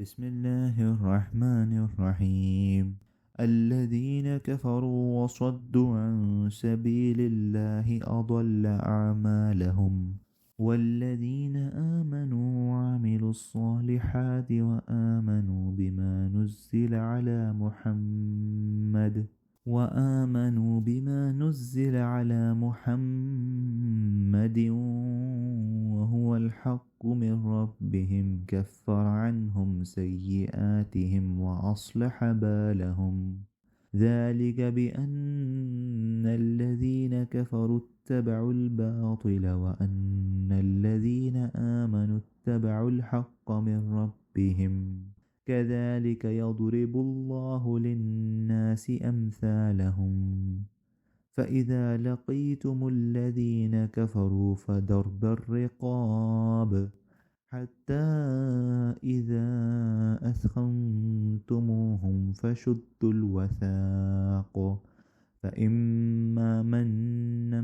بسم الله الرحمن الرحيم. الذين كفروا وصدوا عن سبيل الله أضل أعمالهم، والذين آمنوا وعملوا الصالحات وآمنوا بما نزل على محمد وهو الحق من ربهم كفر عنهم سيئاتهم وأصلح بالهم. ذلك بأن الذين كفروا اتبعوا الباطل وأن الذين آمنوا اتبعوا الحق من ربهم. كذلك يضرب الله للناس أمثالهم. فإذا لقيتم الذين كفروا فضرب الرقاب حتى إذا أثخنتموهم فشدوا الوثاق، فإما منا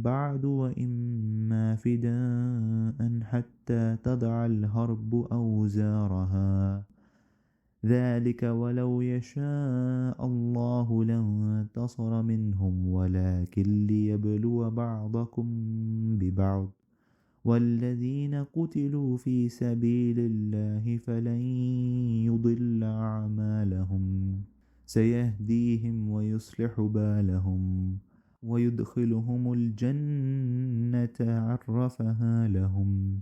بعد وإما فداء حتى تضع الحرب أوزارها. ذلك ولو يشاء الله لانتصر منهم ولكن ليبلو بعضكم ببعض. والذين قتلوا في سبيل الله فلن يضل أعمالهم، سيهديهم ويصلح بالهم ويدخلهم الجنة عرفها لهم.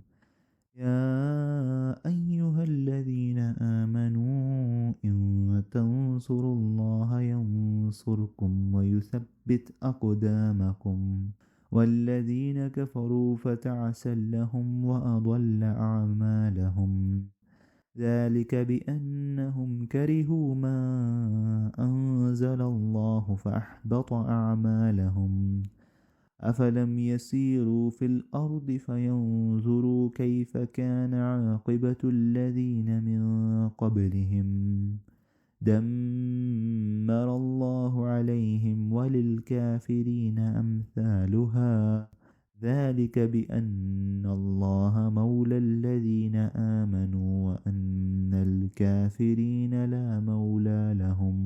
يا أيها الذين آمنوا إن تنصروا الله ينصركم ويثبت أقدامكم. والذين كفروا فتعسا لهم وأضل أعمالهم. ذلك بأنهم كرهوا ما أنزل الله فأحبط أعمالهم. أفلم يسيروا في الأرض فينظروا كيف كان عاقبة الذين من قبلهم. دمر الله عليهم وللكافرين أمثالها. ذلك بأن الله مولى الذين آمنوا وأن الكافرين لا مولى لهم.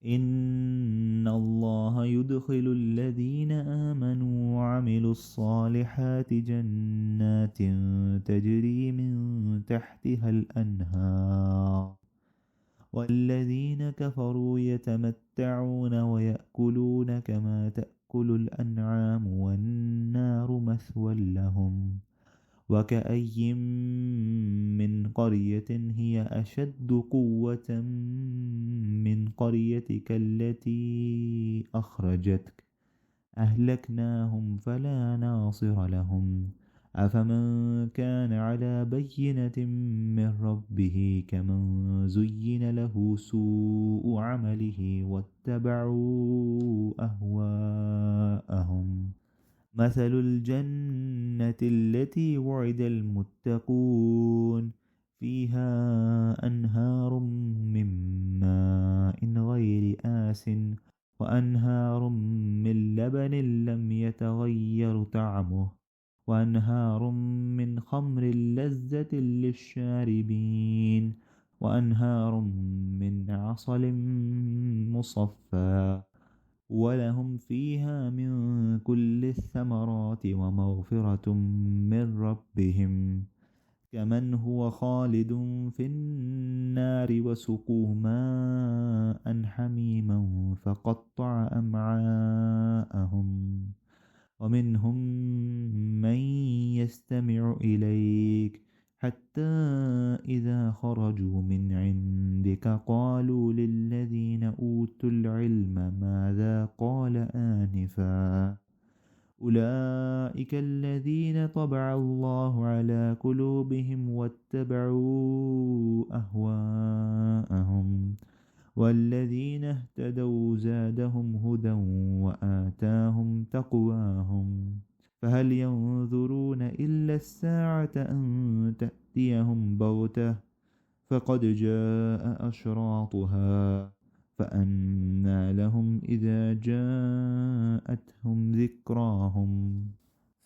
إن الله يدخل الذين آمنوا وعملوا الصالحات جنات تجري من تحتها الأنهار، والذين كفروا يتمتعون ويأكلون كما تأكل الأنعام والنار مثوى لهم. وكأي من قرية هي أشد قوة من قريتك التي أخرجتك أهلكناهم فلا ناصر لهم. أفمن كان على بينة من ربه كمن زين له سوء عمله واتبعوا أهواءهم. مثل الجنة التي وعد المتقون فيها أنهار من ماء غير آس وأنهار من لبن لم يتغير طعمه وأنهار من خمر لذة للشاربين وأنهار من عسل مصفى ولهم فيها من كل الثمرات ومغفرة من ربهم. كمن هو خالد في النار وسقوا ماء حميما فقطع أمعاءهم. ومنهم من يستمع إليك حتى إذا خرجوا من عندك قالوا للذين أوتوا العلم ماذا قال آنفا. أولئك الذين طبع الله على قلوبهم واتبعوا أهواءهم. والذين اهتدوا زادهم هدى وآتاهم تقواهم. فهل ينظرون إلا الساعة أن تأتيهم بغتة فقد جاء أشراطها فأنى لهم إذا جاءتهم ذكراهم.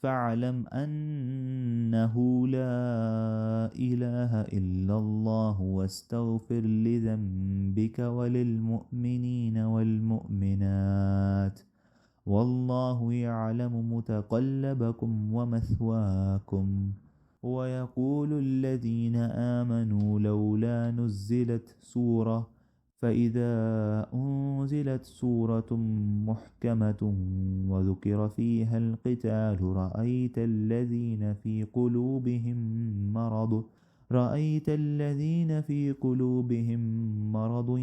فاعلم أنه لا إله إلا الله واستغفر لذنبك وللمؤمنين والمؤمنات والله يعلم متقلبكم ومثواكم. ويقول الذين آمنوا لولا نزلت سورة فإذا أنزلت سورة محكمة وذكر فيها القتال رأيت الذين في قلوبهم مرض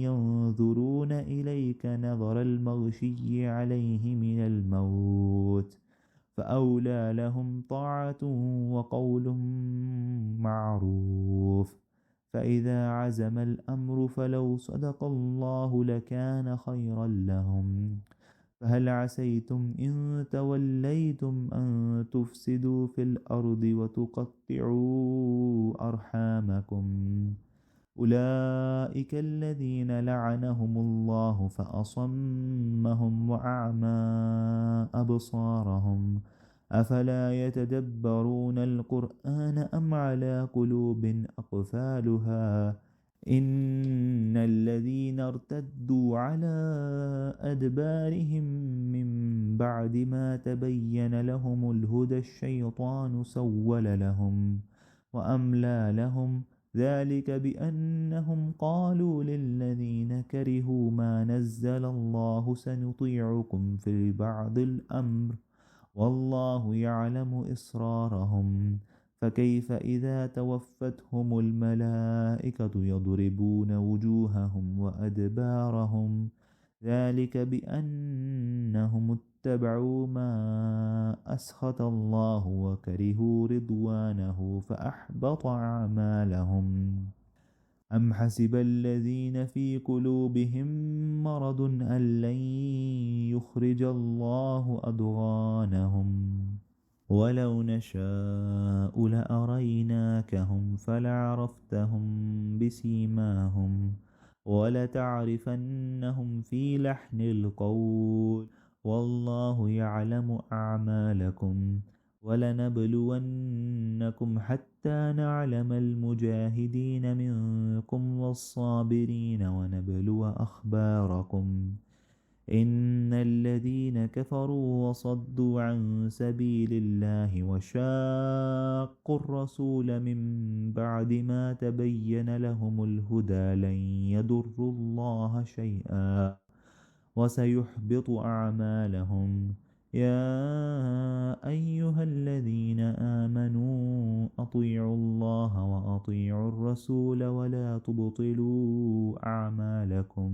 ينظرون إليك نظر المغشي عليه من الموت فأولى لهم طاعة وقول معروف. فإذا عزم الأمر فلو صدق الله لكان خيرا لهم. فهل عسيتم إن توليتم أن تفسدوا في الأرض وتقطعوا أرحامكم؟ أولئك الذين لعنهم الله فأصمهم وأعمى أبصارهم أفلا يتدبرون القرآن أم على قلوب أقفالها إن الذين ارتدوا على أدبارهم من بعد ما تبين لهم الهدى الشيطان سول لهم وأملى لهم ذلك بأنهم قالوا للذين كرهوا ما نزل الله سنطيعكم في بعض الأمر والله يعلم إسرارهم. فكيف إذا توفتهم الملائكة يضربون وجوههم وأدبارهم ذلك بأنهم اتبعوا ما أسخط الله وكرهوا رضوانه فأحبط أعمالهم. أم حسب الذين في قلوبهم مرض أن لن يخرج الله أضغانهم ولو نشاء لأريناكهم فلعرفتهم بسيماهم ولتعرفنهم في لحن القول والله يعلم أعمالكم. ولنبلونكم حتى نعلم المجاهدين منكم والصابرين ونبلو أخباركم. إن الذين كفروا وصدوا عن سبيل الله وشاقوا الرسول من بعد ما تبين لهم الهدى لن يضروا الله شيئا وسيحبط أعمالهم. يا أيها الذين آمنوا أطيعوا الله وأطيعوا الرسول ولا تبطلوا أعمالكم.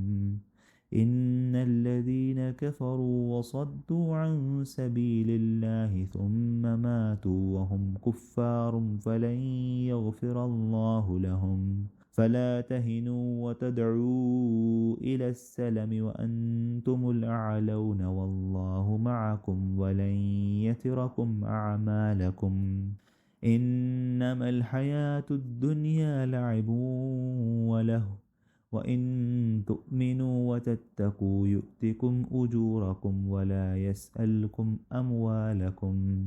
إن الذين كفروا وصدوا عن سبيل الله ثم ماتوا وهم كفار فلن يغفر الله لهم. فلا تهنوا وتدعوا إلى السلم وأنتم الأعلون والله معكم ولن يتركم أعمالكم. إنما الحياة الدنيا لعب وله وإن تؤمنوا وتتقوا يؤتكم أجوركم ولا يسألكم أموالكم.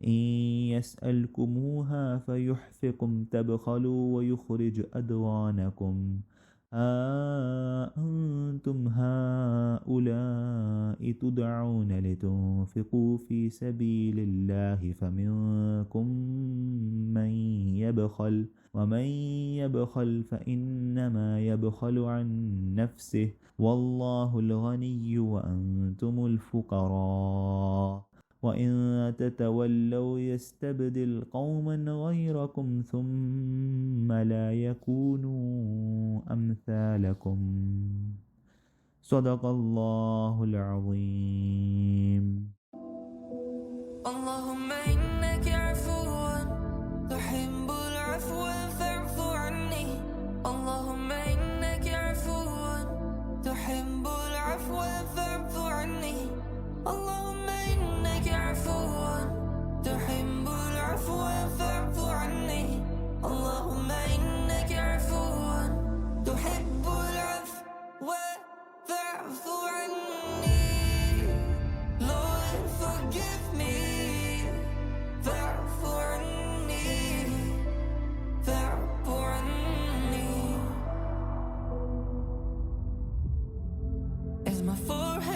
إن يسألكموها فيحفكم تبخلوا ويخرج أدغانكم. ها أنتم هؤلاء تدعون لتنفقوا في سبيل الله فمنكم من يبخل ومن يبخل فإنما يبخل عن نفسه والله الغني وأنتم الفقراء وإن تتولوا يستبدل قوما غيركم ثم لا يكونوا أمثالكم. صدق الله العظيم. اللهم إنك عفو تحب العفو فاعف عني. اللهم إنك عفو تحب العفو فاعف عني. اللهم إنك عفو تحب العفو فاعف عني. اللهم إنك عفو تحب العفو فاعف عني. Lord, forgive me my forehead.